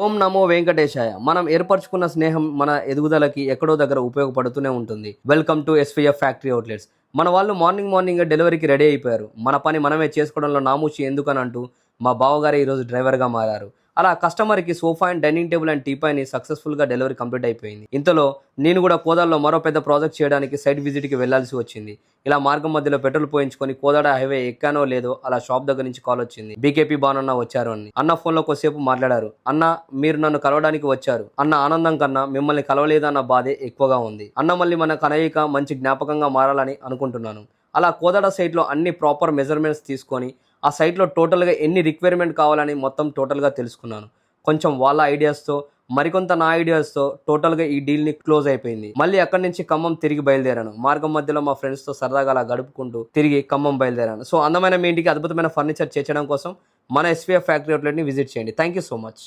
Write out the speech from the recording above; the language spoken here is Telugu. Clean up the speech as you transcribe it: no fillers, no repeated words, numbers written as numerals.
ఓం నమో వెంకటేశాయ. మనం ఏర్పరచుకున్న స్నేహం మన ఎదుగుదలకి ఎక్కడో దగ్గర ఉపయోగపడుతూనే ఉంటుంది. Welcome to S V F factory outlets. మన వాళ్ళు మార్నింగ్ డెలివరీకి రెడీ అయిపోయారు. మన పని మనమే చేసుకోవడంలో నామూషి ఎందుకని అంటూ మా బావగారే ఈరోజు డ్రైవర్గా మారారు. అలా కస్టమర్కి sofa and dining table and టీపాయ్ని సక్సెస్ఫుల్గా డెలివరీ కంప్లీట్ అయిపోయింది. ఇంతలో నేను కూడా కోదాడలో మరో పెద్ద ప్రాజెక్ట్ చేయడానికి సైట్ విజిట్కి వెళ్లాల్సి వచ్చింది. ఇలా మార్గం మధ్యలో పెట్రోల్ పోయించుకొని కోదాడ హైవే ఎక్కానో లేదో అలా షాప్ దగ్గర నుంచి కాల్ వచ్చింది. బీకేపీ బానన్న వచ్చారు అని. అన్న ఫోన్లో కొద్దిసేపు మాట్లాడారు. అన్న, మీరు నన్ను కలవడానికి వచ్చారు అన్న ఆనందం కన్నా మిమ్మల్ని కలవలేదన్న బాధే ఎక్కువగా ఉంది అన్న. మళ్ళీ మన కలయిక మంచి జ్ఞాపకంగా మారాలని అనుకుంటున్నాను. అలా కోదాడ సైట్లో అన్ని ప్రాపర్ మెజర్మెంట్స్ తీసుకొని ఆ సైట్లో టోటల్గా ఎన్ని రిక్వైర్మెంట్ కావాలని మొత్తం టోటల్గా తెలుసుకున్నాను. కొంచెం వాళ్ళ ఐడియాస్తో మరికొంత నా ఐడియాస్తో టోటల్గా ఈ డీల్ని క్లోజ్ అయిపోయింది. మళ్ళీ అక్కడి నుంచి ఖమ్మం తిరిగి బయలుదేరాను. మార్గం మధ్యలో మా ఫ్రెండ్స్తో సరదాగా అలా గడుపుకుంటూ తిరిగి ఖమ్మం బయలుదేరాను. సో అందమైన మీ ఇంటికి అద్భుతమైన ఫర్నిచర్ చేర్చడం కోసం మన ఎస్వీఎఫ్ ఫ్యాక్టరీ అవుట్లెట్ని విజిట్ చేయండి. Thank you so much.